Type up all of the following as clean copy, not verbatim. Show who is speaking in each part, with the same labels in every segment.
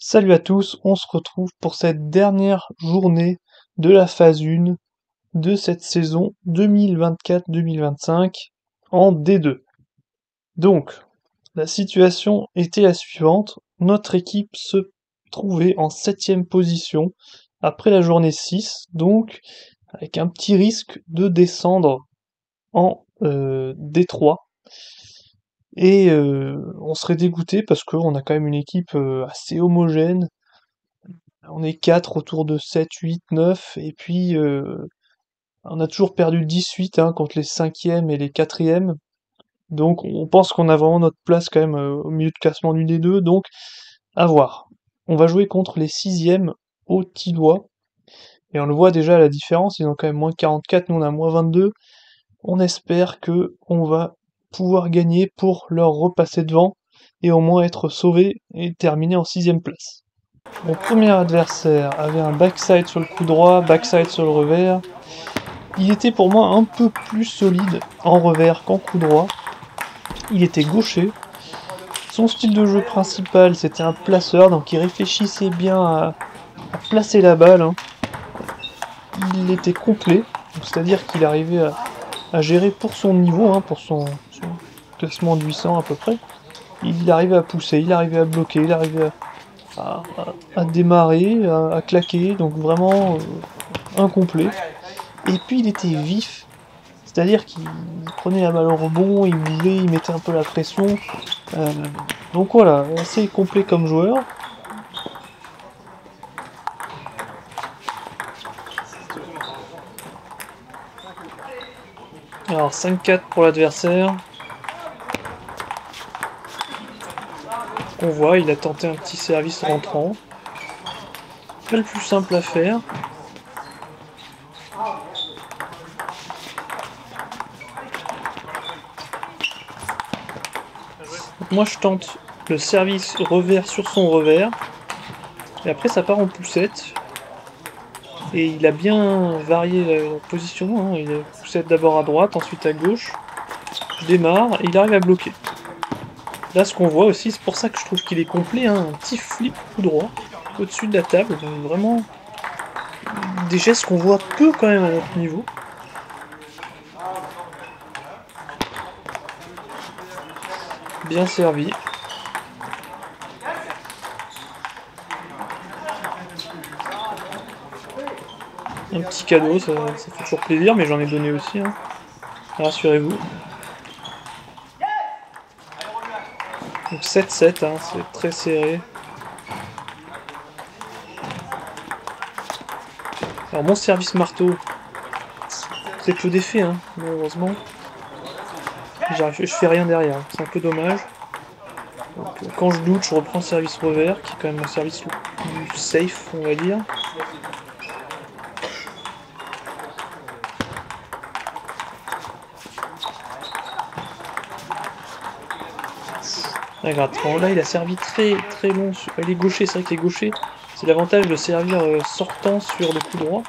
Speaker 1: Salut à tous, on se retrouve pour cette dernière journée de la phase 1 de cette saison 2024-2025 en D2. Donc, la situation était la suivante, notre équipe se trouvait en 7ème position après la journée 6, donc avec un petit risque de descendre en D3. Et on serait dégoûté parce qu'on a quand même une équipe assez homogène. On est 4 autour de 7, 8, 9, et puis on a toujours perdu 18 hein, contre les 5e et les 4e. Donc on pense qu'on a vraiment notre place quand même au milieu de classement du D2, donc à voir. On va jouer contre les 6e au Tillois, et on le voit déjà la différence, ils ont quand même moins 44, nous on a moins 22. On espère que on va pouvoir gagner pour leur repasser devant, et au moins être sauvé et terminer en 6e place. Mon premier adversaire avait un backside sur le coup droit, backside sur le revers. Il était pour moi un peu plus solide en revers qu'en coup droit. Il était gaucher. Son style de jeu principal, c'était un placeur, donc il réfléchissait bien à placer la balle, hein. Il était complet, c'est-à-dire qu'il arrivait à gérer pour son niveau, hein, pour son classement de 800 à peu près. Il arrivait à pousser, il arrivait à bloquer, il arrivait à démarrer, à claquer, donc vraiment incomplet. Et puis il était vif, c'est-à-dire qu'il prenait la balle au rebond, il bougeait, il mettait un peu la pression. Euh, donc voilà, assez complet comme joueur. Alors 5-4 pour l'adversaire. On voit, il a tenté un petit service rentrant. Pas le plus simple à faire. Donc moi je tente le service revers sur son revers. Et après ça part en poussette. Et il a bien varié la position, hein. Il poussette d'abord à droite, ensuite à gauche. Je démarre et il arrive à bloquer. Là ce qu'on voit aussi, c'est pour ça que je trouve qu'il est complet, hein, un petit flip coup droit au-dessus de la table. Donc vraiment des gestes qu'on voit peu quand même à notre niveau. Bien servi. Un petit cadeau, ça fait toujours plaisir, mais j'en ai donné aussi, hein. Rassurez-vous. Donc 7-7, hein, c'est très serré. Alors mon service marteau, très peu d'effet, hein, malheureusement. Je fais rien derrière, c'est un peu dommage. Donc, quand je doute, je reprends le service revers, qui est quand même mon service le plus safe, on va dire. Regarde, là il a servi très très long. Il est gaucher, c'est vrai que les gauchers, c'est l'avantage de servir sortant sur le coup droit,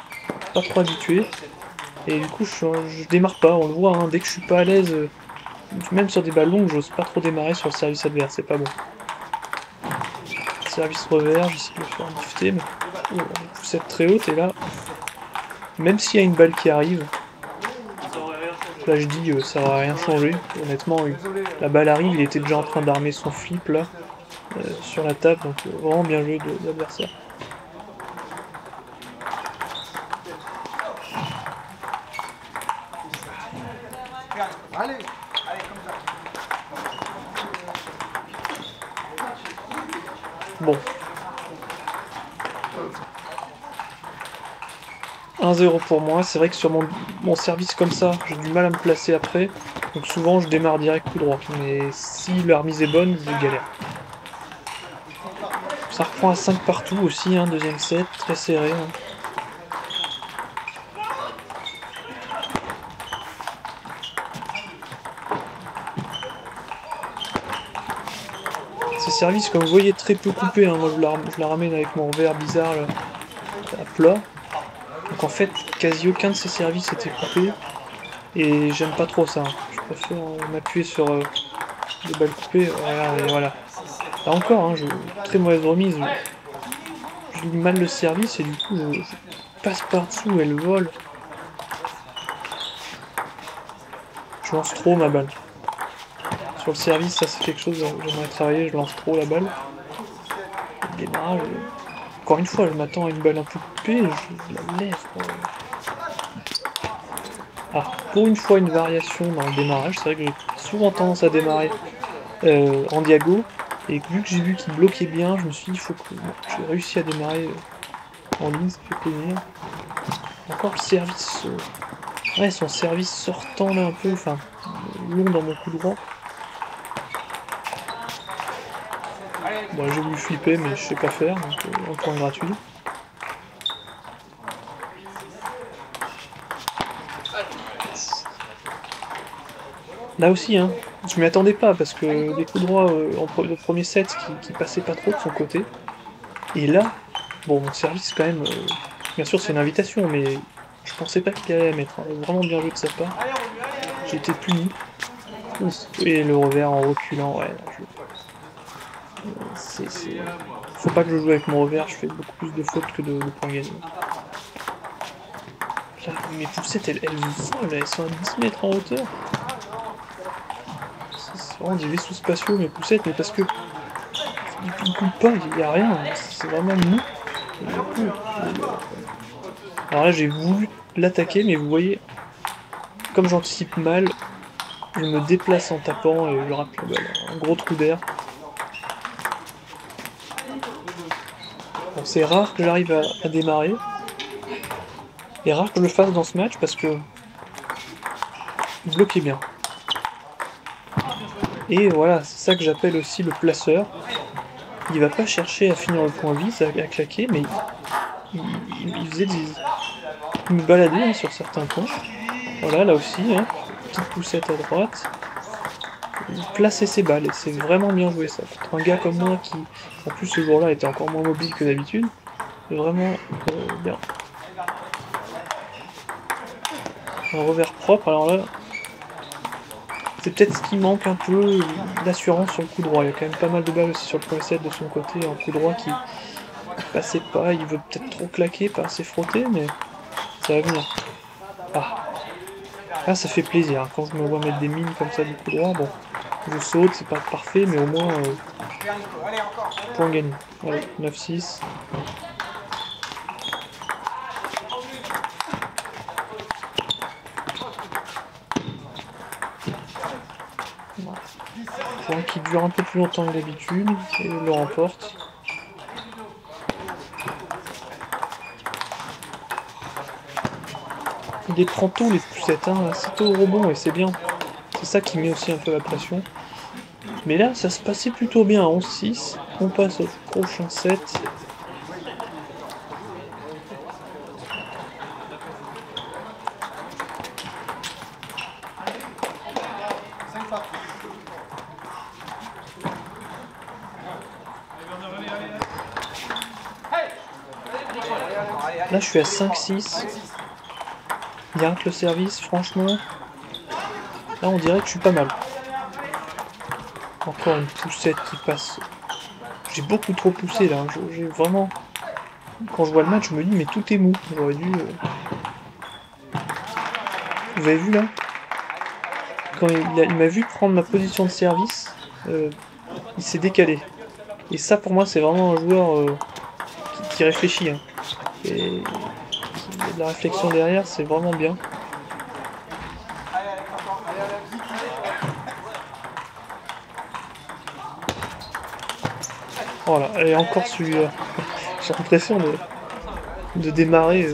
Speaker 1: pas trop habitué. Et du coup je démarre pas, on le voit, hein, dès que je suis pas à l'aise, même sur des balles longues, j'ose pas trop démarrer sur le service adverse, c'est pas bon. Service revers, j'essaie de le faire lifter, mais on poussette très haute, et là, même s'il y a une balle qui arrive, là je dis ça va rien changer, honnêtement, la balle arrive, il était déjà en train d'armer son flip là, sur la table, donc vraiment bien joué de l'adversaire. Bon. 1-0 pour moi, c'est vrai que sur mon service comme ça, j'ai du mal à me placer après, donc souvent je démarre direct coup droit, mais si la remise est bonne, je galère. Ça reprend à 5 partout aussi, hein, deuxième set, très serré. Hein. Ces services, comme vous voyez, très peu coupés, hein. Moi je la ramène avec mon revers bizarre là, à plat. Donc en fait, quasi aucun de ces services était coupé, et j'aime pas trop ça. Hein. Je préfère m'appuyer sur des balles coupées, voilà, et voilà. Là encore, hein, très mauvaise remise. je lis mal le service et du coup je passe par-dessous, elle vole. Je lance trop ma balle. Sur le service, ça c'est quelque chose, j'aimerais travailler, je lance trop la balle. Le démarrage, encore une fois, je m'attends à une balle un peu coupée, je la lève. Ah, pour une fois une variation dans le démarrage, c'est vrai que j'ai souvent tendance à démarrer en diago, et vu que j'ai vu qu'il bloquait bien, je me suis dit, il faut que j'ai réussi à démarrer en ligne, ça fait plaisir. Encore le service, ouais, son service sortant là un peu, enfin, long dans mon coup droit. Bon, j'ai voulu flipper, mais je sais pas faire, donc un point gratuit. Là aussi, hein, je m'y attendais pas, parce que les coups droits le premier set qui passaient pas trop de son côté. Et là, bon, mon service quand même, bien sûr c'est une invitation, mais je pensais pas qu'il allait la mettre, hein. Vraiment bien joué de sa part. J'ai été puni. Ouf. Et le revers en reculant, ouais. Faut pas que je joue avec mon revers, je fais beaucoup plus de fautes que de points gagnés. Là, mes poussettes, elles volent, elles sont à 10 mètres en hauteur. C'est vraiment des vaisseaux spatiaux, mes poussettes, mais parce que ils coupent pas, il y a rien, c'est vraiment mou. Alors là, j'ai voulu l'attaquer, mais vous voyez, comme j'anticipe mal, je me déplace en tapant et je rate la balle. Un gros trou d'air. Bon, c'est rare que j'arrive à démarrer. Et rare que je le fasse dans ce match parce que il bloquait bien. Et voilà, c'est ça que j'appelle aussi le placeur. Il va pas chercher à finir le point vis, à claquer, mais il faisait des... Il me baladait hein, sur certains points. Voilà, là aussi, hein, petite poussette à droite. Il plaçait ses balles, et c'est vraiment bien joué ça. Pour un gars comme moi qui, en plus ce jour-là, était encore moins mobile que d'habitude, c'est vraiment bien. Un revers propre, alors là, c'est peut-être ce qui manque un peu d'assurance sur le coup droit. Il y a quand même pas mal de balles aussi sur le point 7 de son côté, en coup droit qui passait pas, il veut peut-être trop claquer, pas assez frotter, mais ça va venir. Ah, là ça fait plaisir, hein. Quand je me vois mettre des mines comme ça du coup droit, bon, je saute, c'est pas parfait, mais au moins, point gagné. Allez, 9-6. Point qui dure un peu plus longtemps que d'habitude, et le remporte. Il les prend tôt les poussettes, hein, c'est tôt au rebond et c'est bien. C'est ça qui met aussi un peu la pression. Mais là, ça se passait plutôt bien à 11-6. On passe au prochain set. Là, je suis à 5-6. Il y a rien que le service, franchement. Là, on dirait que je suis pas mal. Encore une poussette qui passe. J'ai beaucoup trop poussé là. J'ai vraiment. Quand je vois le match, je me dis, mais tout est mou. J'aurais dû. Vous avez vu là? Quand il m'a vu prendre ma position de service, il s'est décalé. Et ça, pour moi, c'est vraiment un joueur qui réfléchit. Hein. Et la réflexion derrière, c'est vraiment bien. Voilà, et encore celui-là. J'ai l'impression de démarrer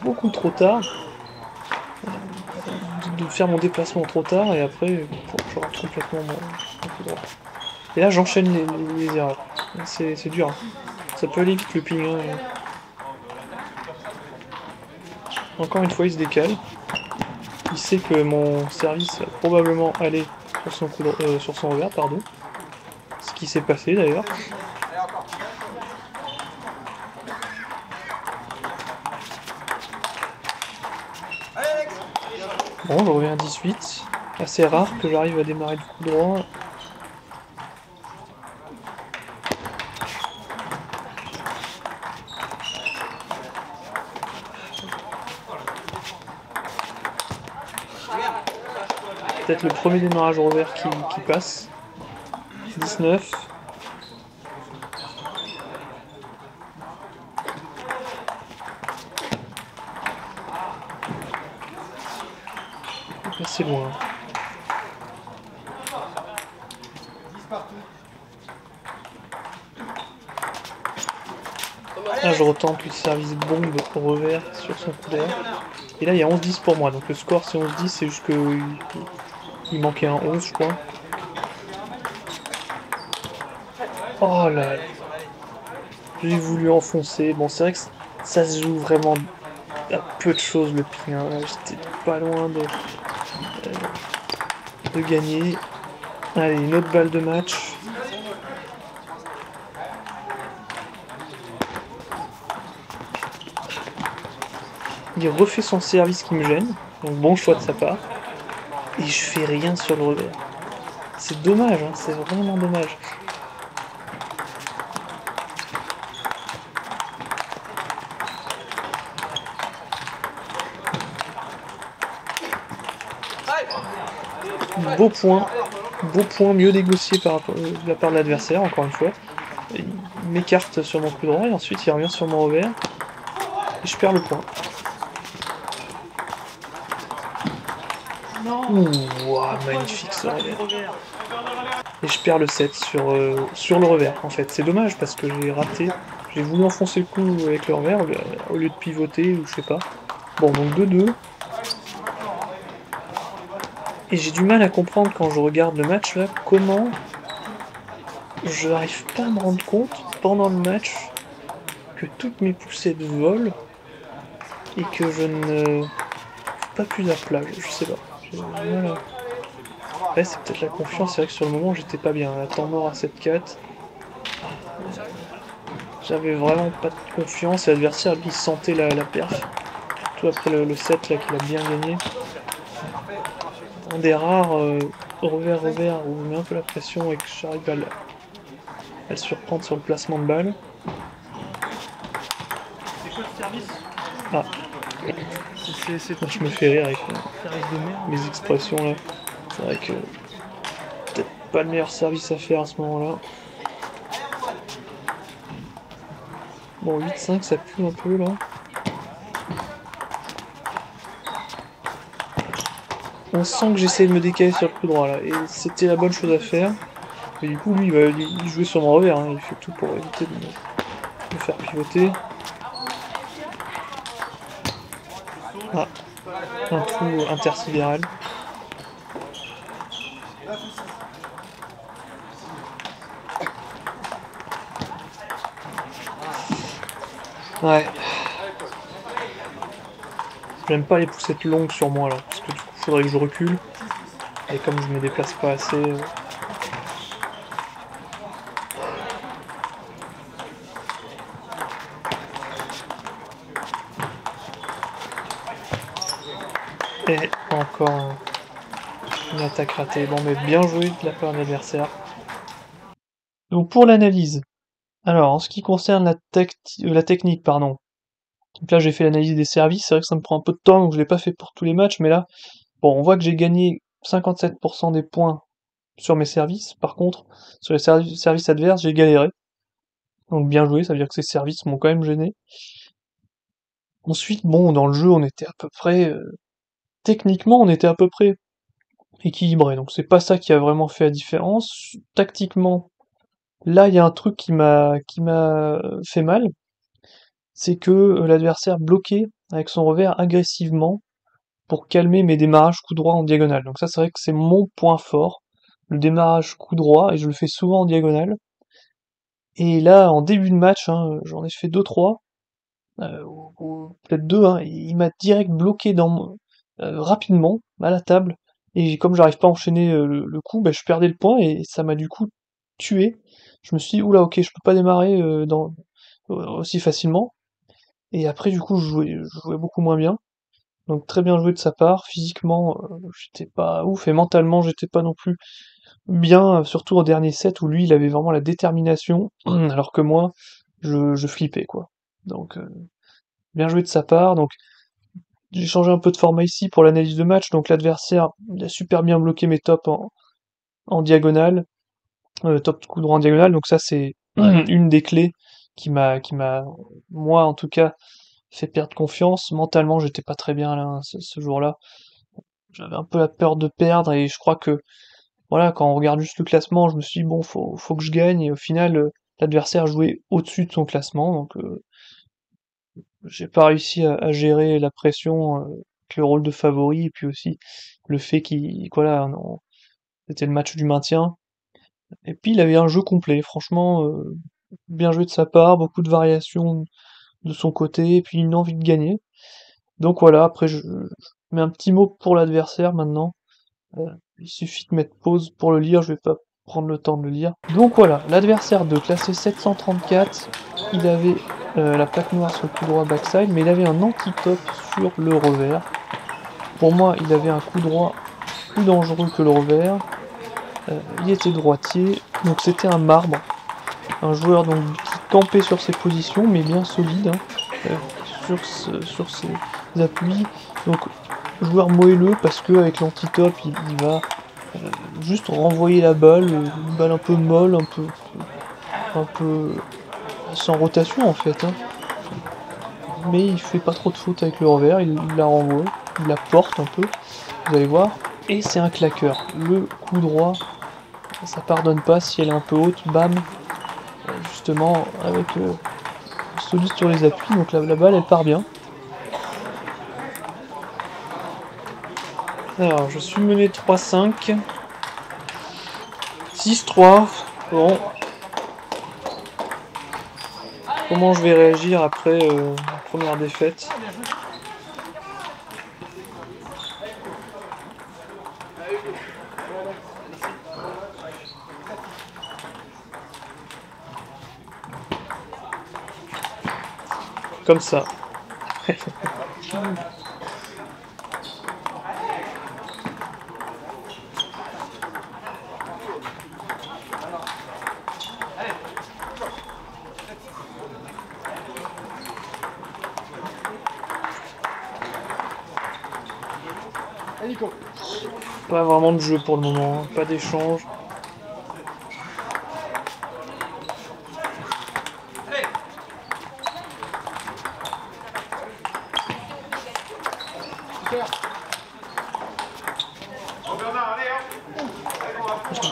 Speaker 1: beaucoup trop tard, de faire mon déplacement trop tard, et après, je rate complètement mon coup droit. Et là, j'enchaîne les erreurs. C'est dur. Hein. Ça peut aller vite le ping. Hein. Encore une fois, il se décale. Il sait que mon service va probablement aller sur son revers, pardon. Ce qui s'est passé d'ailleurs. Bon, je reviens à 18. Assez rare que j'arrive à démarrer du coup droit. peut-être le premier démarrage au revers qui passe. 19. C'est loin. Là, je retente le service bombe au revers sur son coup droit. Et là, il y a 11-10 pour moi. Donc le score, c'est 11-10, c'est juste qu'il manquait un 11, je crois. Oh là là. J'ai voulu enfoncer. Bon, c'est vrai que ça se joue vraiment à peu de choses, le ping. Hein. Là, j'étais pas loin de gagner. Allez, une autre balle de match. Il refait son service qui me gêne. Donc bon choix de sa part. Et je fais rien sur le revers. C'est dommage, hein, c'est vraiment dommage. Beau point mieux négocié de la part de l'adversaire, encore une fois. Il m'écarte sur mon coup droit et ensuite il revient sur mon revers. Et je perds le point. Ouh, ouah, magnifique ce revers. Et je perds le set sur le revers, en fait. C'est dommage parce que j'ai raté. J'ai voulu enfoncer le coup avec le revers au lieu de pivoter ou je sais pas. Bon, donc 2-2. Et j'ai du mal à comprendre quand je regarde le match là, comment je n'arrive pas à me rendre compte pendant le match que toutes mes poussettes volent et que je ne fais pas plus à plat, je sais pas. J'ai du mal à... Ouais, c'est peut-être la confiance, c'est vrai que sur le moment j'étais pas bien. À temps mort à 7-4. J'avais vraiment pas de confiance et l'adversaire lui sentait la perf. Tout après le set là qu'il a bien gagné. Un des rares revers où je mets un peu la pression et que j'arrive à le surprendre sur le placement de balle. Ah. Moi, je me fais rire avec mes expressions là. C'est vrai que peut-être pas le meilleur service à faire à ce moment-là. Bon, 8-5, ça pue un peu là. On sent que j'essaie de me décaler sur le coup droit là, et c'était la bonne chose à faire. Mais du coup, lui, il va jouer sur mon revers, hein. Il fait tout pour éviter de me faire pivoter. Ah, un trou intersidéral. Ouais. J'aime pas les poussettes longues sur moi là, parce que du coup, faudrait que je recule. Et comme je me déplace pas assez... Et encore une attaque ratée. Bon, mais bien joué de la part de l'adversaire. Donc pour l'analyse. Alors, en ce qui concerne la technique, pardon. Donc là, j'ai fait l'analyse des services. C'est vrai que ça me prend un peu de temps, donc je l'ai pas fait pour tous les matchs. Mais là, bon, on voit que j'ai gagné 57% des points sur mes services. Par contre, sur les services adverses, j'ai galéré. Donc bien joué, ça veut dire que ces services m'ont quand même gêné. Ensuite, bon, dans le jeu, on était à peu près... techniquement, on était à peu près équilibré. Donc c'est pas ça qui a vraiment fait la différence. Tactiquement, là, il y a un truc qui m'a fait mal. C'est que l'adversaire bloquait avec son revers agressivement pour calmer mes démarrages coup droit en diagonale. Donc ça, c'est vrai que c'est mon point fort. Le démarrage coup droit, et je le fais souvent en diagonale. Et là, en début de match, hein, j'en ai fait 2-3. Ou peut-être deux, hein, il m'a direct bloqué rapidement à la table, et comme j'arrive pas à enchaîner le coup, bah, je perdais le point et ça m'a du coup tué. Je me suis dit oula, ok, je peux pas démarrer aussi facilement. Et après du coup je jouais beaucoup moins bien. Donc très bien joué de sa part. Physiquement, j'étais pas ouf et mentalement j'étais pas non plus bien, surtout au dernier set où lui il avait vraiment la détermination, alors que moi je flippais quoi. Donc bien joué de sa part. Donc j'ai changé un peu de format ici pour l'analyse de match, donc l'adversaire il a super bien bloqué mes tops en diagonale, top coup droit en diagonale, donc ça c'est une des clés qui m'a, moi en tout cas, fait perdre confiance. Mentalement, j'étais pas très bien là, hein, ce jour-là. J'avais un peu la peur de perdre et je crois que voilà, quand on regarde juste le classement, je me suis dit bon, faut que je gagne et au final, l'adversaire jouait au-dessus de son classement, donc j'ai pas réussi à gérer la pression, avec le rôle de favori et puis aussi le fait qu'il voilà, c'était le match du maintien. Et puis il avait un jeu complet, franchement, bien joué de sa part, beaucoup de variations de son côté, et puis une envie de gagner. Donc voilà, après je mets un petit mot pour l'adversaire maintenant. Il suffit de mettre pause pour le lire, je vais pas prendre le temps de le lire. Donc voilà, l'adversaire de classé 734, il avait la plaque noire sur le coup droit backside, mais il avait un anti-top sur le revers. Pour moi, il avait un coup droit plus dangereux que le revers. Il était droitier, donc c'était un marbre. Un joueur donc qui campait sur ses positions, mais bien solide, hein, sur ses appuis. Donc joueur moelleux parce que avec l'anti-top, il va juste renvoyer la balle, une balle un peu molle, un peu sans rotation en fait, hein. Mais il fait pas trop de fautes avec le revers, il la renvoie, il la porte un peu, vous allez voir. Et c'est un claqueur. Le coup droit, ça pardonne pas si elle est un peu haute, bam, justement avec solide sur les appuis, donc la balle elle part bien. Alors je suis mené 3-5. 6-3. Bon. Comment je vais réagir après la première défaite? Comme ça. Pas vraiment de jeu pour le moment, hein, pas d'échange.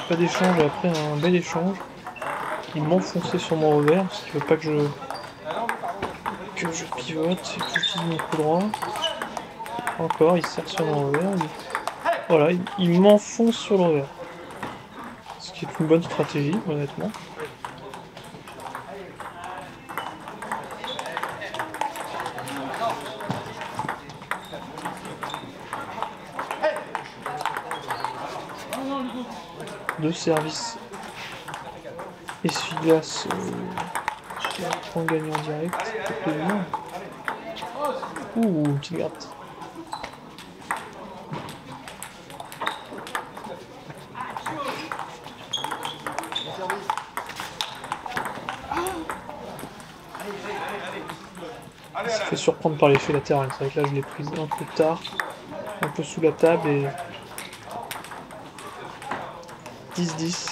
Speaker 1: Pas d'échange après un bel échange. Il m'enfonçait sur mon revers parce qu'il veut pas que je pivote et que j'utilise mon coup droit. Encore, il sert sur mon revers. Voilà, il m'enfonce sur le revers. Ce qui est une bonne stratégie, honnêtement. Deux services essuie-glace point gagnant direct. Ouh, petite gratte. Il s'est fait surprendre par l'effet latéral. C'est vrai que là je l'ai prise un peu tard, un peu sous la table et 10-10.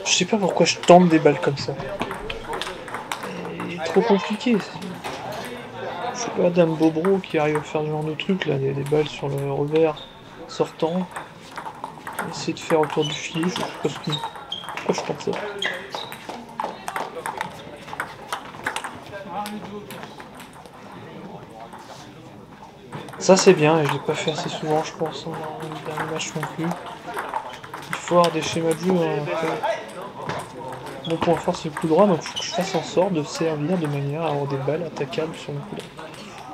Speaker 1: Je sais pas pourquoi je tente des balles comme ça. C'est trop compliqué. Je sais pas, Dame Bobro qui arrive à faire ce genre de truc là, des balles sur le revers sortant. Essayer de faire autour du filet, je sais pas pourquoi je tente ça. Ça c'est bien et je l'ai pas fait assez souvent je pense dans le dernier match non plus. faut avoir des schémas de jeu. Hein, mon point fort c'est le coup droit, donc il faut que je fasse en sorte de servir de manière à avoir des balles attaquables sur mon coup droit.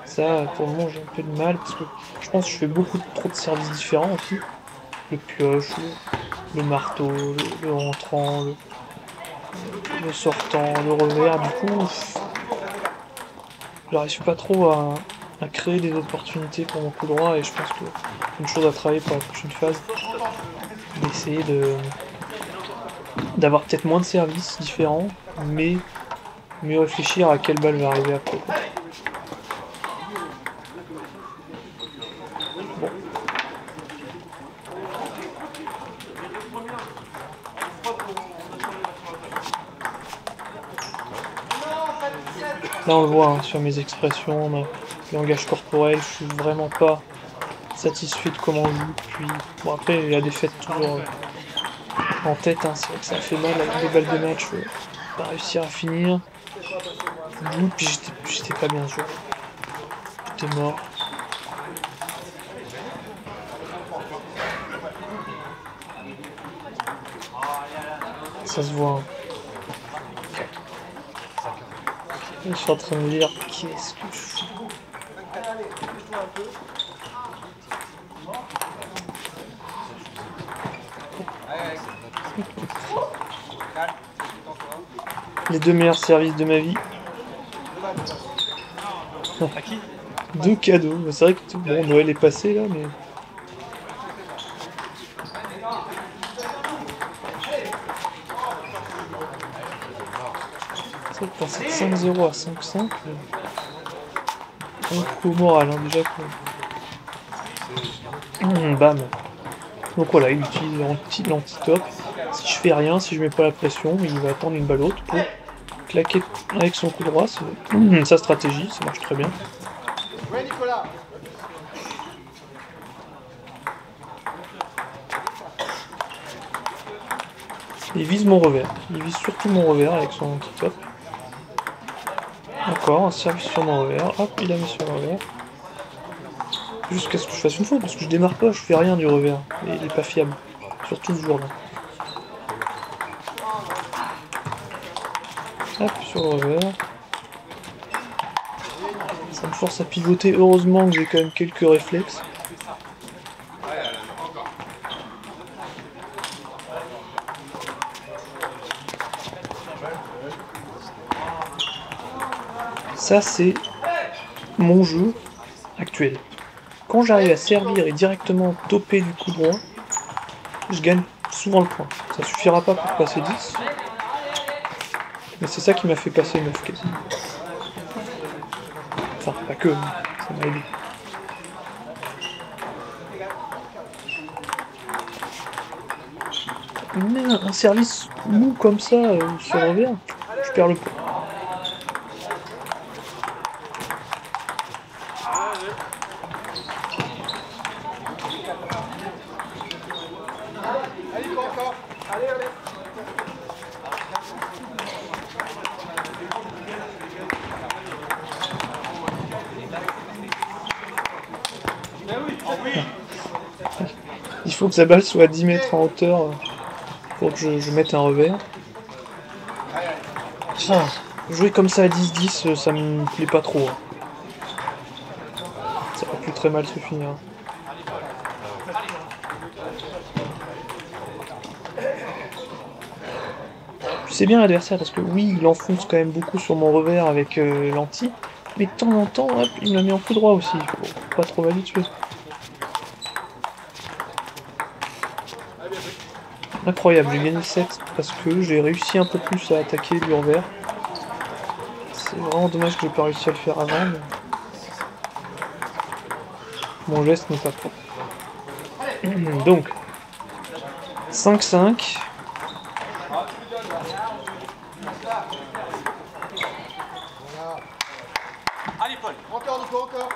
Speaker 1: Ça, pour le moment, j'ai un peu de mal, parce que je pense que je fais trop de services différents aussi. Le pioche, le marteau, le rentrant, le sortant, le revers, du coup, j'arrive pas trop à créer des opportunités pour mon coup droit, et je pense que c'est une chose à travailler pour la prochaine phase, d'essayer d'avoir peut-être moins de services différents, mais mieux réfléchir à quelle balle va arriver après, quoi. Bon. Là on le voit hein, sur mes expressions, le langage corporel, je suis vraiment pas satisfait de comment on joue. Puis bon après il y a des défaite toujours en tête, hein. C'est vrai que ça fait mal avec des balles de match, pas réussir à finir. Puis j'étais pas bien joué. J'étais mort. Ça se voit. Hein. Je suis en train de me dire qu'est-ce que je fais. Les 2 meilleurs services de ma vie. 2 cadeaux. C'est vrai que bon, Noël est passé là, mais. C'est vrai que passer de 5-0 à 5-5. Un coup au moral, hein, déjà. Bam. Donc voilà, il utilise l'anti-top. Si je fais rien, si je mets pas la pression, il va attendre une balle haute pour claquer avec son coup droit. C'est sa stratégie, ça marche très bien. Ouais, Nicolas. Il vise mon revers. Il vise surtout mon revers avec son anti-top. Encore un service sur mon revers. Hop, il a mis sur le revers. Jusqu'à ce que je fasse une faute, parce que je démarre pas, je fais rien du revers. Et il est pas fiable. Surtout ce jour-là. Hop, sur le revers. Ça me force à pivoter. Heureusement que j'ai quand même quelques réflexes. Ça, c'est mon jeu actuel. Quand j'arrive à servir et directement toper du coup droit, je gagne souvent le point. Ça suffira pas pour passer 10. Mais c'est ça qui m'a fait passer 9 quasiment. Enfin, pas que, ça m'a aidé. Mais un service mou comme ça, sur revers, je perds le point. Il faut que sa balle soit à 10 mètres en hauteur pour que je mette un revers. Ah, jouer comme ça à 10-10, ça me plaît pas trop. Ça va plus très mal se finir. C'est bien l'adversaire parce que oui, il enfonce quand même beaucoup sur mon revers avec l'anti, mais de temps en temps, hop, il me la met en coup droit aussi. Faut pas trop m'habituer. Incroyable, j'ai gagné le set parce que j'ai réussi un peu plus à attaquer du revers. C'est vraiment dommage que j'ai pas réussi à le faire avant, mais mon geste n'est pas propre. Donc, 5-5.
Speaker 2: Allez Paul, encore Nico, encore.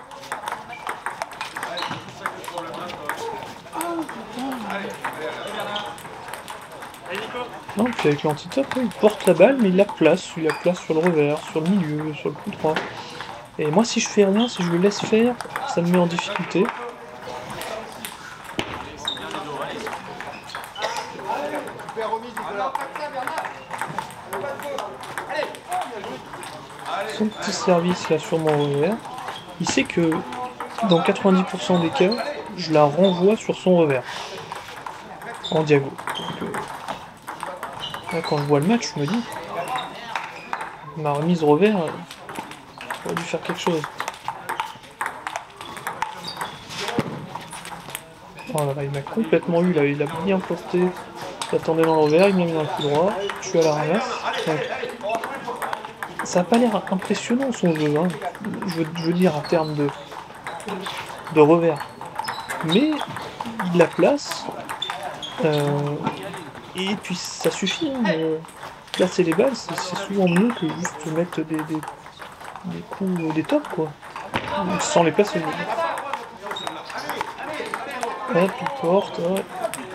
Speaker 1: Non, puis avec l'anti-top, il porte la balle, mais il la place sur le revers, sur le milieu, sur le coup droit. Et moi, si je fais rien, si je le laisse faire, ça me met en difficulté. Son petit service là sur mon revers. Il sait que dans 90% des cas, je la renvoie sur son revers. En diago. Donc, là, quand je vois le match, je me dis, ma remise revers, j'aurais dû faire quelque chose. Oh là là, il m'a complètement eu là, il a bien porté. J'attendais dans le revers, il m'a mis dans le coup droit, je suis à la ramasse. Donc, ça n'a pas l'air impressionnant son jeu, hein. Je veux dire en termes de revers. Mais il la place, et puis ça suffit, hein, placer les balles, c'est souvent mieux que juste mettre des coups, des tops quoi, sans les placer. Hop, il porte, ouais.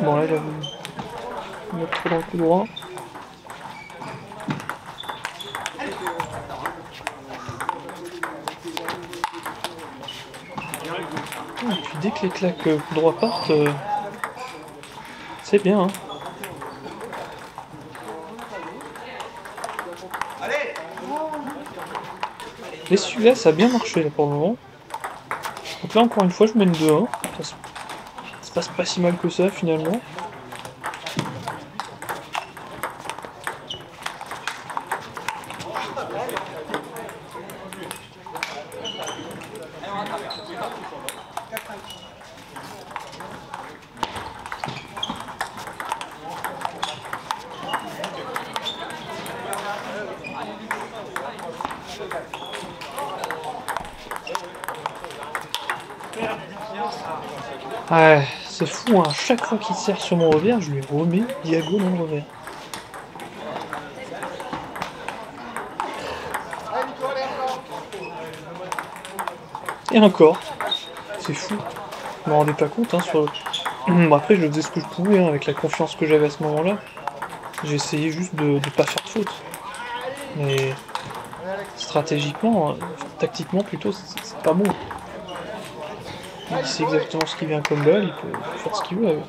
Speaker 1: Bon là il a voulu mettre trop dans le coup droit. Et puis dès que les claques coup droit partent, c'est bien, hein. Et celui-là, ça a bien marché là pour le moment. Donc là, encore une fois, je mène 2-1. Ça se passe pas si mal que ça finalement. Ouais, c'est fou, hein. Chaque fois qu'il sert sur mon revers, je lui remets diago dans le revers. Et encore, c'est fou. Je me rendais pas compte, hein, sur... Bon, après, je faisais ce que je pouvais, hein, avec la confiance que j'avais à ce moment-là. J'ai essayé juste de pas faire de faute. Mais stratégiquement, tactiquement plutôt, c'est pas bon. Il sait exactement ce qui vient comme balle, il peut faire ce qu'il veut avec.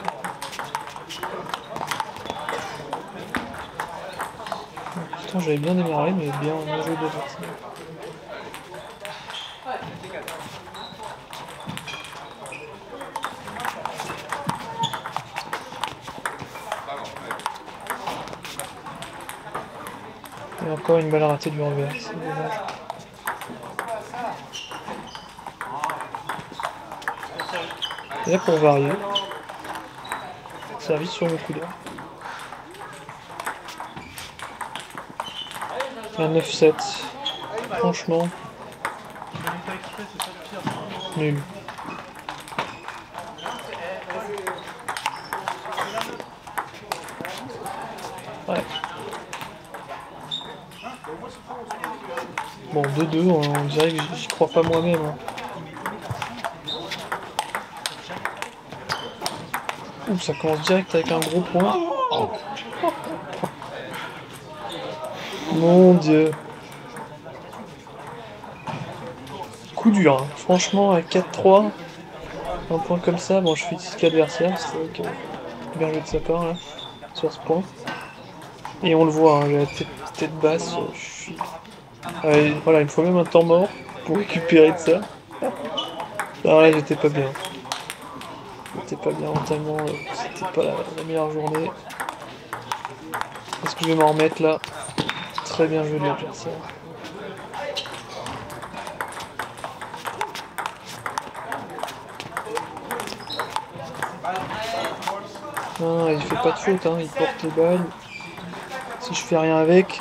Speaker 1: Pourtant j'avais bien démarré, mais bien joué de l'adversaire. Et encore une balle ratée du revers, c'est dommage. Et là pour varier, service sur mon coup droit. Un 9-7, franchement, nul. Ouais. Bon, 2-2, on dirait que j'y crois pas moi-même. Hein. Ouh, ça commence direct avec un gros point. Mon dieu. Coup dur, hein. Franchement, à 4-3, un point comme ça, bon je félicite l'adversaire, c'est vrai que bien joué de sa part là, sur ce point. Et on le voit, hein, la tête basse, je suis... voilà, il me faut même un temps mort pour récupérer de ça. Alors là j'étais pas bien. J'étais pas bien mentalement, c'était pas la meilleure journée. Est-ce que je vais m'en remettre là? Très bien joué de l'adversaire. Non, il fait pas de faute, hein, il porte les balles. Si je fais rien avec,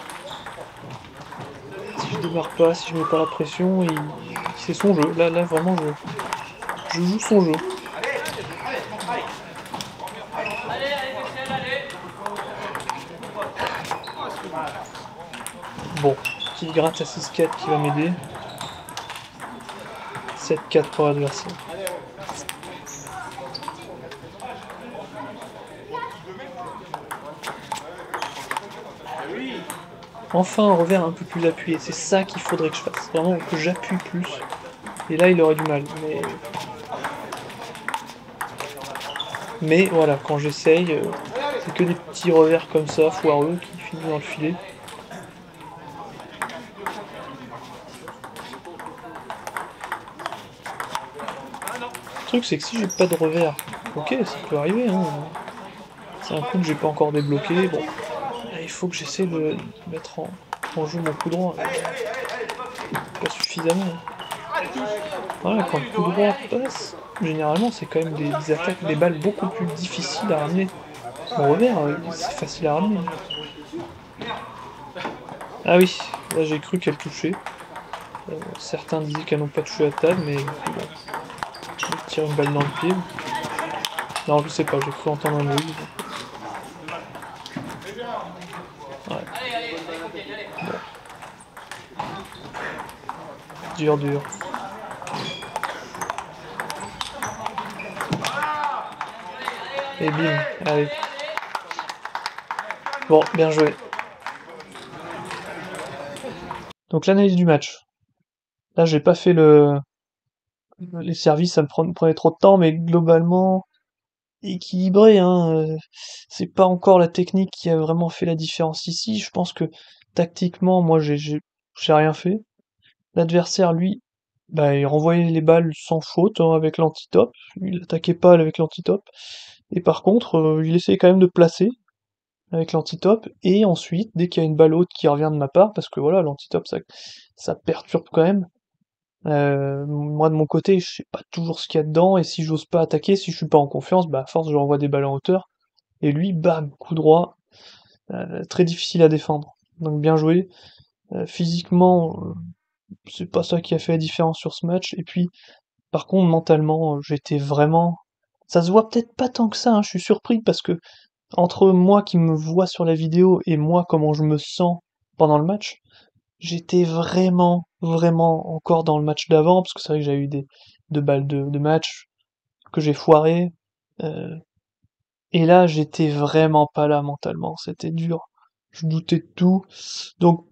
Speaker 1: si je démarre pas, si je mets pas la pression, c'est son jeu. Là vraiment, je joue son jeu. Bon, petite gratte à 6-4 qui va m'aider. 7-4 pour l'adversaire. Enfin un revers un peu plus appuyé, c'est ça qu'il faudrait que je fasse, vraiment que j'appuie plus. Et là il aurait du mal, mais voilà, quand j'essaye, C'est que des petits revers comme ça, foireux, qui finissent dans le filet. Le truc, c'est que si j'ai pas de revers, ok, ça peut arriver, hein. C'est un coup que j'ai pas encore débloqué. Bon, il faut que j'essaie de mettre en jeu mon coup droit. Pas suffisamment. Voilà, quand le coup droit passe, généralement, c'est quand même des attaques, des balles beaucoup plus difficiles à ramener. Mon revers, c'est facile à ramener. Ah oui, là j'ai cru qu'elle touchait. Certains disaient qu'elles n'ont pas touché la table, mais bon, je tire une balle dans le pied. Non, je sais pas, j'ai cru entendre un bruit. Ouais. Bon. Dur. Et bim, allez. Bon, bien joué. Donc l'analyse du match. Là, j'ai pas fait les services, ça me prenait trop de temps, mais globalement équilibré, hein. C'est pas encore la technique qui a vraiment fait la différence ici. Je pense que tactiquement, moi, j'ai rien fait. L'adversaire, lui, bah, il renvoyait les balles sans faute, hein, avec l'anti-top. Il attaquait pas avec l'anti-top. Et par contre, il essayait quand même de placer avec l'anti-top. Et ensuite, dès qu'il y a une balle haute qui revient de ma part, parce que voilà, l'anti-top, ça perturbe quand même. Moi de mon côté, je sais pas toujours ce qu'il y a dedans, et si j'ose pas attaquer, si je suis pas en confiance, bah à force je renvoie des balles en hauteur, et lui, bam, coup droit, très difficile à défendre. Donc bien joué. Physiquement, c'est pas ça qui a fait la différence sur ce match, et puis par contre mentalement, j'étais vraiment. Ça se voit peut-être pas tant que ça, hein, je suis surpris parce que entre moi qui me vois sur la vidéo et moi comment je me sens pendant le match, j'étais vraiment encore dans le match d'avant, parce que c'est vrai que j'ai eu des 2 balles de match que j'ai foiré. euh, et là, j'étais vraiment pas là mentalement, c'était dur. Je doutais de tout, donc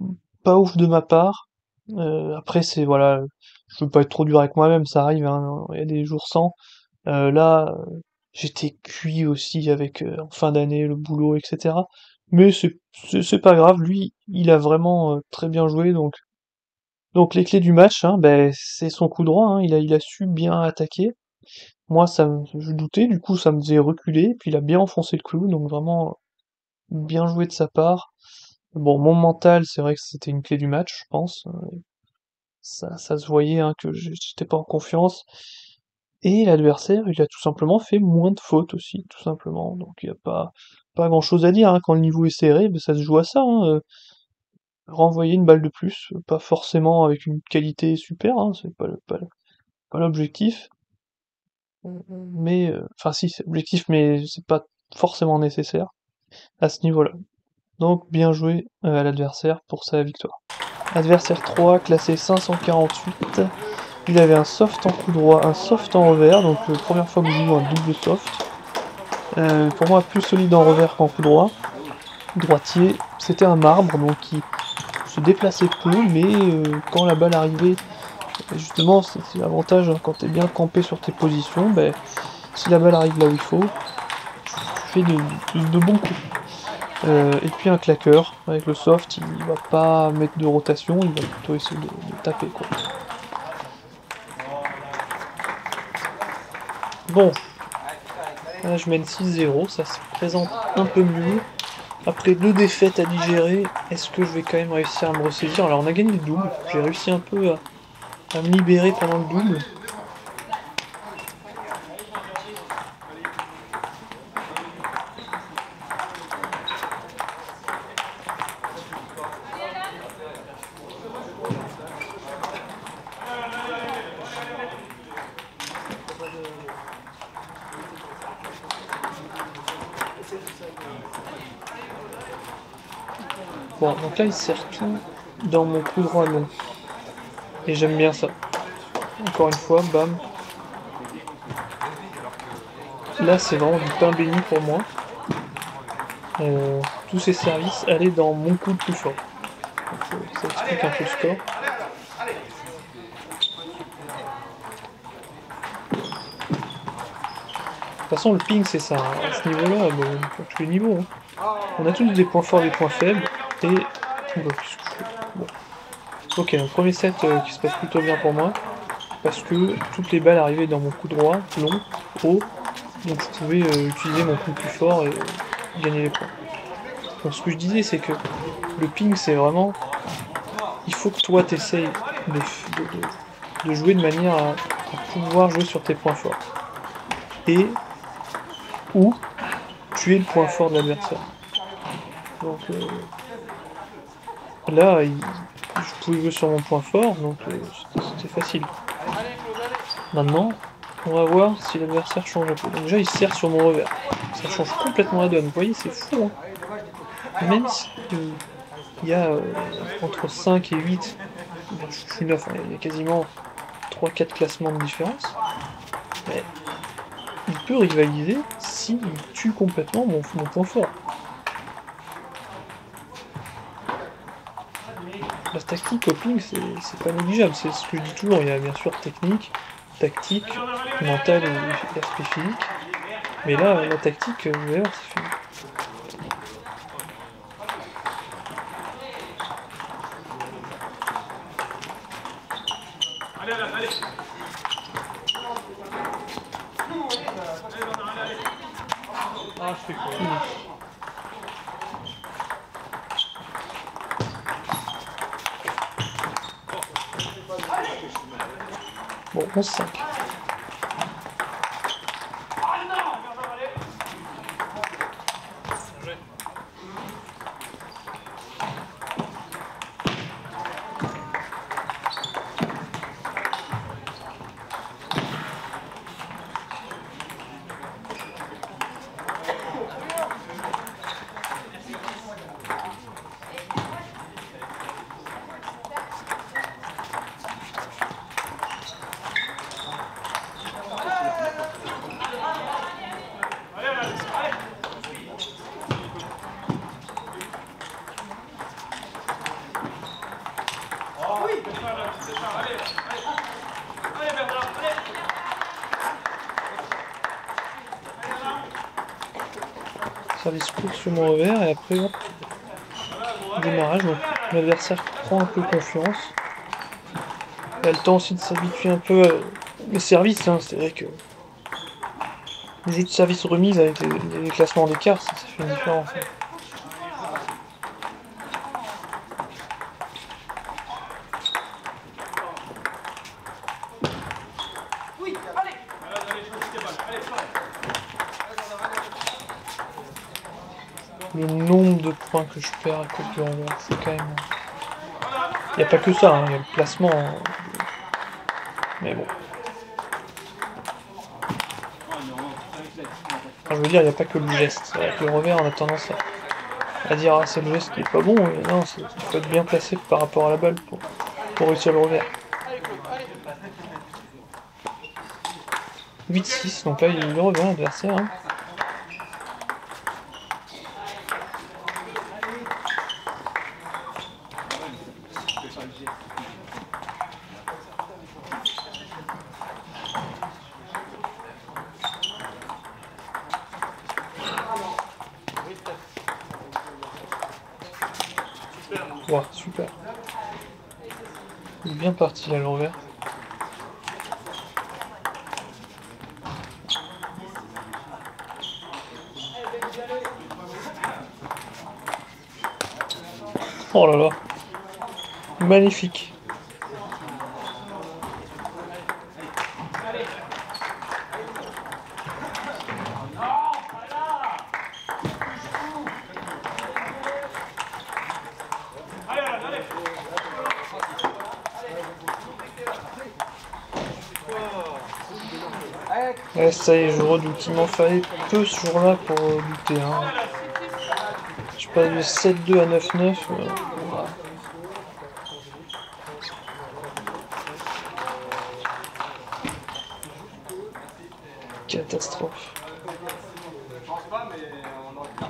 Speaker 1: pas ouf de ma part. Après, c'est voilà, je veux pas être trop dur avec moi-même, ça arrive, hein, il y a des jours sans. Là, j'étais cuit aussi avec en fin d'année le boulot, etc. Mais c'est pas grave, lui, il a vraiment très bien joué, donc les clés du match, hein, ben, c'est son coup droit, hein, il a su bien attaquer. Moi, je doutais, du coup ça me faisait reculer, puis il a bien enfoncé le clou, donc vraiment bien joué de sa part. Bon, mon mental, c'est vrai que c'était une clé du match, je pense. Ça se voyait, hein, que j'étais pas en confiance. Et l'adversaire, il a tout simplement fait moins de fautes aussi, tout simplement. Donc il y a pas grand-chose à dire, hein, quand le niveau est serré, ben, ça se joue à ça, hein. Renvoyer une balle de plus, pas forcément avec une qualité super, hein, c'est pas l'objectif. Mais, enfin si, c'est l'objectif, mais c'est pas forcément nécessaire à ce niveau-là. Donc bien joué à l'adversaire pour sa victoire. Adversaire 3, classé 548. Il avait un soft en coup droit, un soft en revers, donc première fois que je joue un double soft. Pour moi, plus solide en revers qu'en coup droit. Droitier, c'était un marbre, donc qui se déplaçait peu, mais quand la balle arrivait, justement, c'est l'avantage, hein, quand t'es bien campé sur tes positions, ben, si la balle arrive là où il faut, tu fais de bons coups. Et puis un claqueur, avec le soft, il va pas mettre de rotation, il va plutôt essayer de taper, quoi. Bon, là je mène 6-0, ça se présente un peu mieux. Après 2 défaites à digérer, est-ce que je vais quand même réussir à me ressaisir? Alors on a gagné le double, j'ai réussi un peu à me libérer pendant le double. Bon, donc là il sert tout dans mon coup droit long. Et j'aime bien ça. Encore une fois, bam. Là c'est vraiment du pain béni pour moi. Tous ces services allaient dans mon coup le plus fort. Donc, ça explique un peu le score. toute façon, le ping, c'est ça. À ce niveau-là, bon, pour tous les niveaux. Hein. On a tous des points forts, des points faibles, et... Bon. Ok, donc premier set qui se passe plutôt bien pour moi, parce que toutes les balles arrivaient dans mon coup droit, long, haut, donc je pouvais utiliser mon coup plus fort et gagner les points. Donc ce que je disais, c'est que le ping, c'est vraiment... Il faut que toi, t'essayes de jouer de manière à pouvoir jouer sur tes points forts. Et... ou tuer le point fort de l'adversaire. Donc là, je pouvais jouer sur mon point fort, donc c'était facile. Maintenant, on va voir si l'adversaire change un peu. Donc déjà, il se sert sur mon revers. Ça change complètement la donne. Vous voyez, c'est fou. Hein. Même si il y a entre 5 et 8, bon, je suis 9, hein, il y a quasiment 3-4 classements de différence. Mais il peut rivaliser s'il tue complètement mon point fort. La tactique au ping, c'est pas négligeable, c'est ce que je dis toujours, il y a bien sûr technique, tactique, mentale et aspect physique, mais là, la tactique, vous allez voir, c'est fini.
Speaker 2: Ah, je fais quoi?
Speaker 1: Bon, 11-5. Service court sur mon revers et après hop, démarrage, donc l'adversaire prend un peu confiance. Il a le temps aussi de s'habituer un peu au service, hein. C'est vrai que le jeu de service remise avec les classements d'écart, ça fait une différence. Hein. Le nombre de points que je perds à cause du revers, c'est quand même... Il n'y a pas que ça, hein, il y a le placement. Hein. Mais bon. Enfin, je veux dire, il n'y a pas que le geste. Avec le revers, on a tendance à dire ah, c'est le geste qui est pas bon. Et non, il faut être bien placé par rapport à la balle pour réussir le revers. 8-6, donc là il revient l'adversaire. Hein. Wow, super. Il est bien parti à l'envers. Oh là là. Magnifique. Ouais, ça y est, je redoute. Il m'en fallait peu ce jour-là pour douter. Hein. Je passe de 7-2 à 9-9. Voilà. Catastrophe.
Speaker 2: Je pense pas, mais on aurait pu.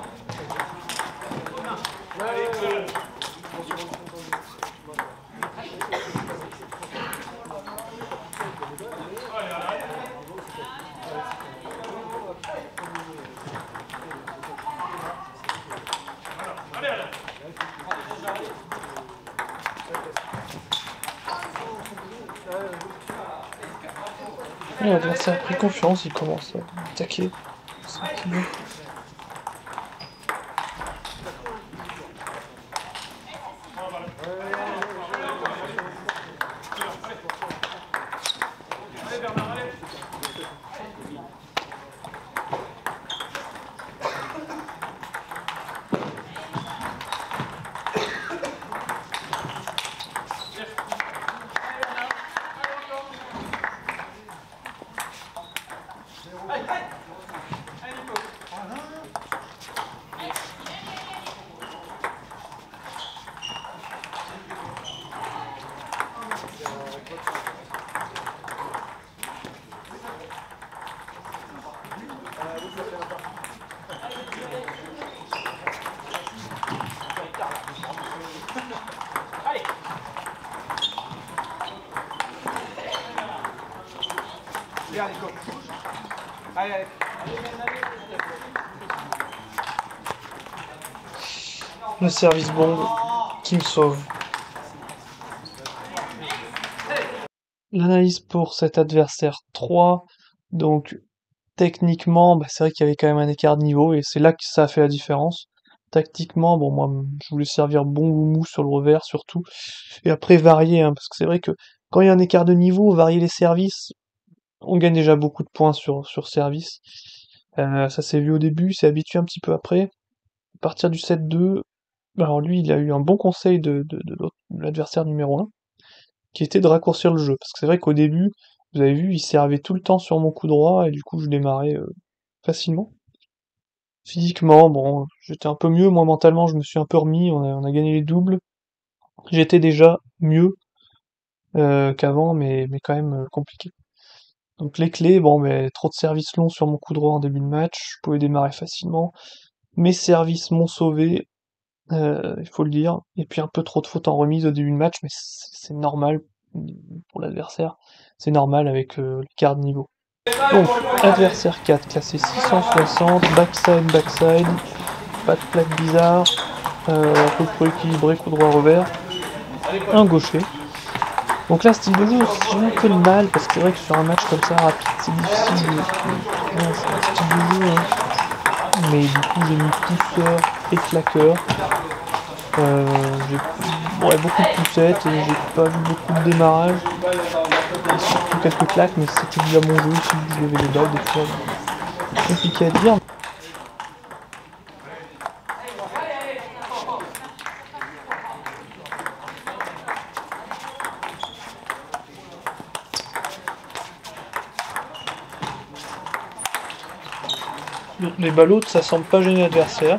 Speaker 1: L'adversaire a pris confiance, il commence à attaquer. Tranquillement.
Speaker 2: Viens, Nico. Allez, allez.
Speaker 1: Le service bombe qui me sauve. L'analyse pour cet adversaire 3. Donc, techniquement, c'est vrai qu'il y avait quand même un écart de niveau et c'est là que ça a fait la différence. Tactiquement, bon, moi, je voulais servir bon ou mou sur le revers surtout. Et après, varier, hein, parce que c'est vrai que quand il y a un écart de niveau, varier les services, on gagne déjà beaucoup de points sur service. Ça s'est vu au début, c'est habitué un petit peu après. À partir du 7-2, alors lui, il a eu un bon conseil de l'adversaire numéro 1, qui était de raccourcir le jeu. Parce que c'est vrai qu'au début, vous avez vu, il servait tout le temps sur mon coup droit, et du coup, je démarrais facilement. Physiquement, bon, j'étais un peu mieux, moi mentalement, je me suis un peu remis, on a gagné les doubles. J'étais déjà mieux qu'avant, mais quand même compliqué. Donc les clés, bon, mais trop de services longs sur mon coup droit en début de match, je pouvais démarrer facilement. Mes services m'ont sauvé, il faut le dire. Et puis un peu trop de fautes en remise au début de match, mais c'est normal pour l'adversaire. C'est normal avec l'écart de niveau. Donc, adversaire 4, classé 660, backside, backside, pas de plaque bizarre, un peu trop équilibré, coup droit revers, un gaucher. Donc là, style de jeu, j'ai un peu de mal, parce que c'est vrai que sur un match comme ça, rapide, c'est difficile de trouver un style de jeu, hein. Mais du coup, j'ai mis pousseur et claqueur. J'ai beaucoup de poussettes et j'ai pas vu beaucoup de démarrage. Et surtout quelques claques, mais c'était déjà mon jeu aussi, je levais les balles des fois. Compliqué à dire. Les ballots, ça semble pas gêner l'adversaire.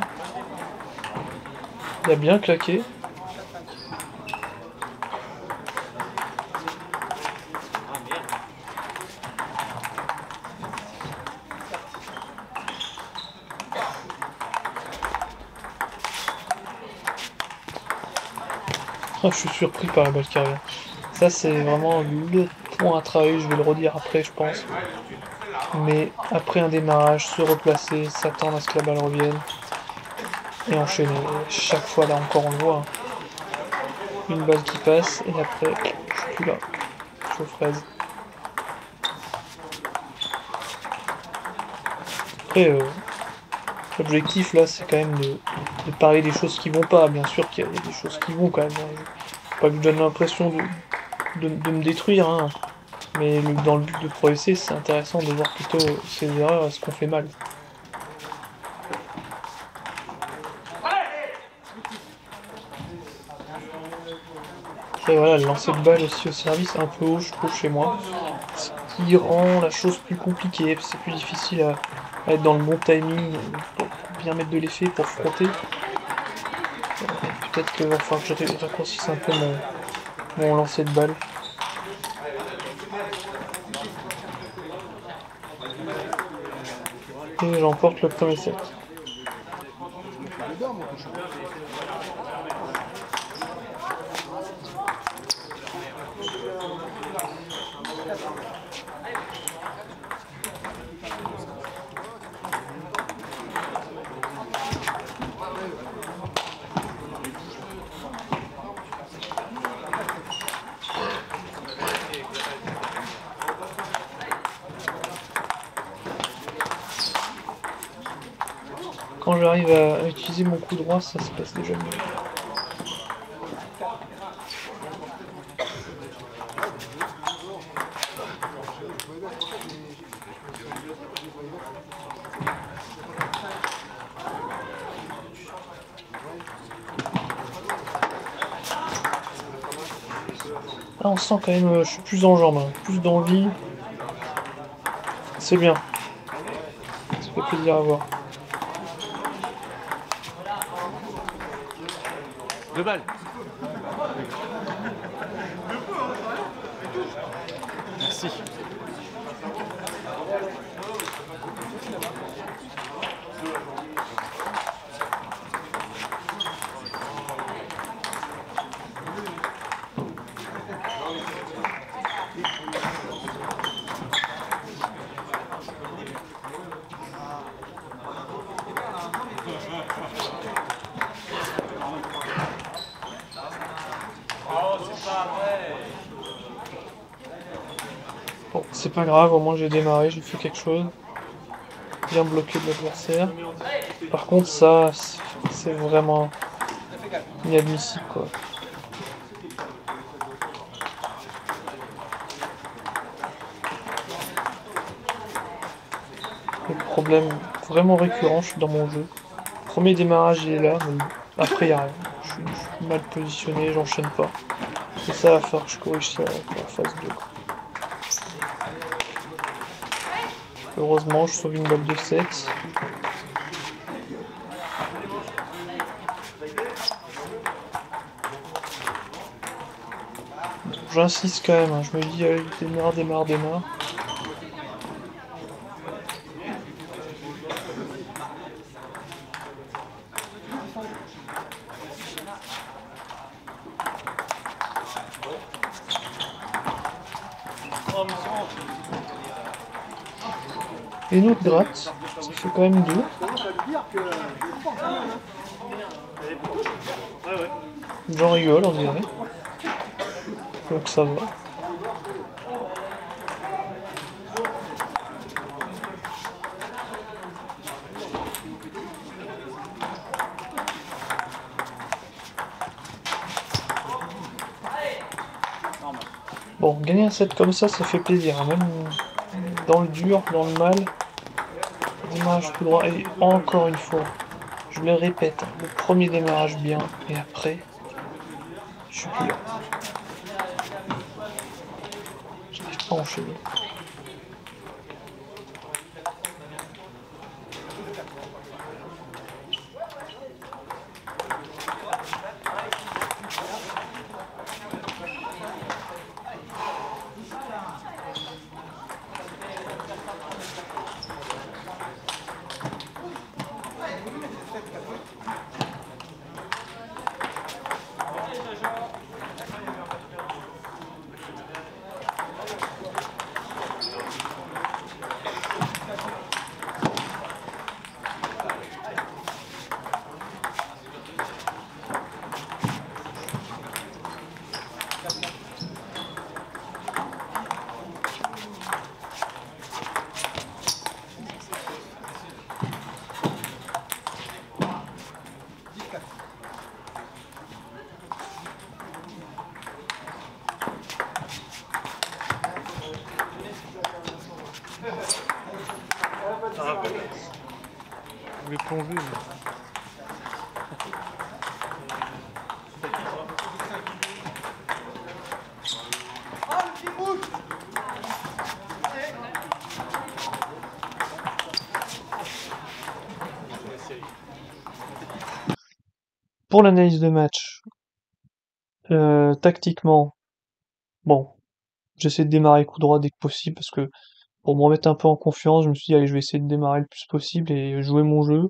Speaker 1: Il a bien claqué. Oh, je suis surpris par la balle qui revient. Ça, c'est vraiment le point à travailler. Je vais le redire après, je pense. Mais après un démarrage, se replacer, s'attendre à ce que la balle revienne. Et enchaîner. Chaque fois, là encore, on le voit, hein. Une balle qui passe, et après, je suis plus là. Je suis aux fraises. Après, l'objectif là, c'est quand même de parler des choses qui vont pas. Bien sûr qu'il y a des choses qui vont quand même, hein. Faut pas que je donne l'impression de me détruire, hein. Mais dans le but de progresser, c'est intéressant de voir plutôt ces erreurs, ce qu'on fait mal. Et voilà, le lancer de balle aussi au service un peu haut, je trouve, chez moi. Ce qui rend la chose plus compliquée, c'est plus difficile à être dans le bon timing pour bien mettre de l'effet, pour frotter. Peut-être qu'il va falloir que je raccourcisse un peu mon lancer de balle. Et j'emporte le premier set. quand j'arrive à utiliser mon coup droit, ça se passe déjà mieux. Là, on sent quand même, je suis plus en jambes, hein, plus d'envie. C'est bien, ça fait plaisir à voir.
Speaker 2: Deux balles. Merci.
Speaker 1: Bon, c'est pas grave, au moins j'ai démarré, j'ai fait quelque chose. Bien bloqué de l'adversaire. Par contre, ça, c'est vraiment inadmissible, quoi. Le problème vraiment récurrent, je suis dans mon jeu. Premier démarrage, il est là, mais après, il y a rien. Je suis mal positionné, j'enchaîne pas. Et ça va falloir que je corrige ça pour la phase 2, quoi. Heureusement, je sauve une balle de 7. J'insiste quand même, hein, je me dis, allez, démarre, démarre, démarre. Et une autre gratte, ça fait quand même deux. J'en rigole, on dirait. Donc ça va. Bon, gagner un set comme ça fait plaisir, hein, même dans le dur, dans le mal. Démarrage tout droit, et encore une fois, je le répète, hein, le premier démarrage bien, et après, je suis plus là. J'arrive pas à enchaîner.
Speaker 2: Je voulais plonger.
Speaker 1: Pour l'analyse de match, tactiquement, bon, j'essaie de démarrer coup droit dès que possible parce que pour me remettre un peu en confiance, je me suis dit, allez, je vais essayer de démarrer le plus possible et jouer mon jeu.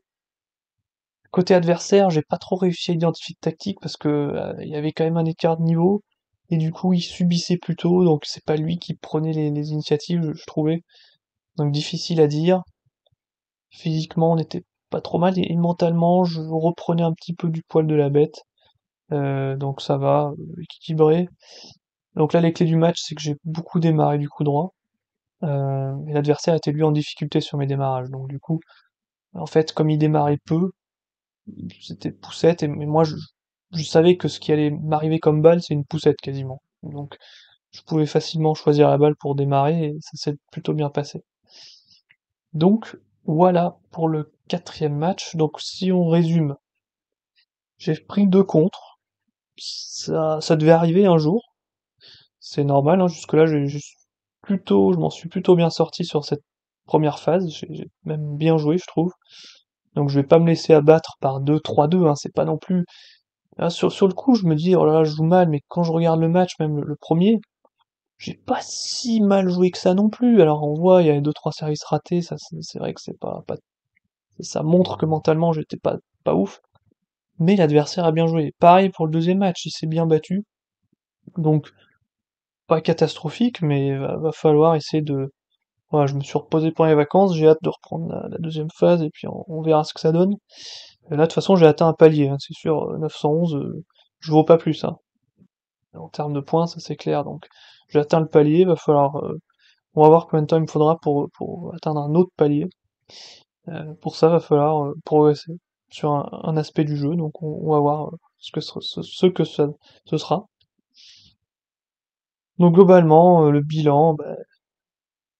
Speaker 1: Côté adversaire, j'ai pas trop réussi à identifier de tactique parce que il y avait quand même un écart de niveau et du coup il subissait plutôt, donc c'est pas lui qui prenait les initiatives, je trouvais. Donc difficile à dire. Physiquement, on était pas trop mal et mentalement, je reprenais un petit peu du poil de la bête. Donc ça va, équilibré. Donc là, les clés du match, c'est que j'ai beaucoup démarré du coup droit. Et l'adversaire était lui en difficulté sur mes démarrages. Donc du coup, En fait, comme il démarrait peu, c'était poussette, et mais moi je savais que ce qui allait m'arriver comme balle, c'est une poussette quasiment. Donc je pouvais facilement choisir la balle pour démarrer, et ça s'est plutôt bien passé. Donc voilà pour le quatrième match. Donc si on résume, j'ai pris 2 contre. Ça devait arriver un jour. C'est normal, hein, jusque-là, je m'en suis plutôt bien sorti sur cette première phase. J'ai même bien joué, je trouve. Donc je vais pas me laisser abattre par 2-3-2, hein, c'est pas non plus. Là, sur le coup, je me dis, oh là là, je joue mal, mais quand je regarde le match, même le premier, j'ai pas si mal joué que ça non plus. Alors on voit, il y a 2-3 services ratés, ça c'est vrai que c'est pas, ça montre que mentalement j'étais pas ouf. Mais l'adversaire a bien joué. Pareil pour le deuxième match, il s'est bien battu. Donc pas catastrophique, mais va falloir essayer de. Voilà, je me suis reposé pendant les vacances, j'ai hâte de reprendre la deuxième phase et puis on verra ce que ça donne. Là, de toute façon, j'ai atteint un palier, hein, c'est sûr, 911, je vaux pas plus, hein. En termes de points, ça c'est clair, donc j'ai atteint le palier, va falloir. On va voir combien de temps il me faudra pour atteindre un autre palier. Pour ça, va falloir progresser sur un aspect du jeu, donc on va voir ce que ce sera. Donc globalement, le bilan, bah,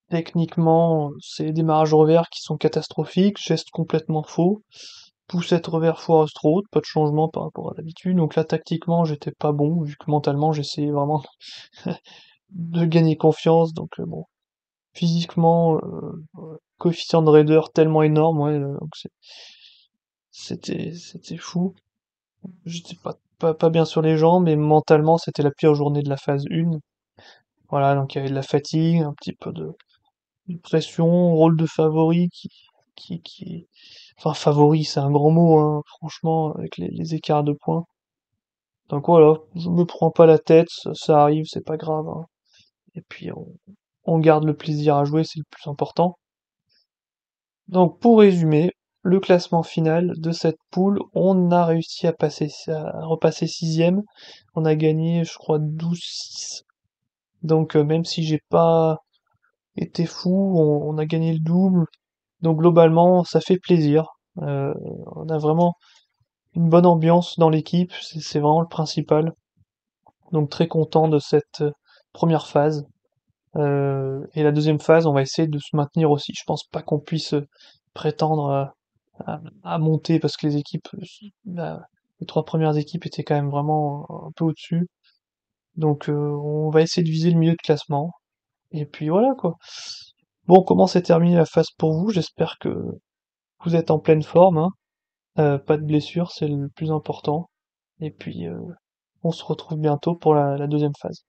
Speaker 1: techniquement, c'est les démarrages revers qui sont catastrophiques, gestes complètement faux, poussette revers foireuse trop haute, pas de changement par rapport à d'habitude. Donc là, tactiquement, j'étais pas bon, vu que mentalement, j'essayais vraiment de gagner confiance. Donc bon, physiquement, coefficient de raideur tellement énorme, ouais, donc c'était fou. J'étais pas bien sur les jambes, mais mentalement, c'était la pire journée de la phase 1. Voilà, donc il y avait de la fatigue, un petit peu de pression, rôle de favori qui... Enfin, favori, c'est un grand mot, hein, franchement, avec les écarts de points. Donc voilà, je me prends pas la tête, ça arrive, c'est pas grave, hein. Et puis on garde le plaisir à jouer, c'est le plus important. Donc pour résumer, le classement final de cette poule, on a réussi à repasser sixième. On a gagné, je crois, 12-6. Donc même si j'ai pas été fou, on a gagné le double. Donc globalement, ça fait plaisir. Euh, on a vraiment une bonne ambiance dans l'équipe, c'est vraiment le principal. Donc très content de cette première phase. Et la deuxième phase, on va essayer de se maintenir aussi. Je pense pas qu'on puisse prétendre à monter parce que les 3 premières équipes étaient quand même vraiment un peu au-dessus. Donc on va essayer de viser le milieu de classement. Et puis voilà quoi. Bon, comment s'est terminée la phase pour vous? J'espère que vous êtes en pleine forme, hein. Pas de blessure, c'est le plus important. Et puis on se retrouve bientôt pour la deuxième phase.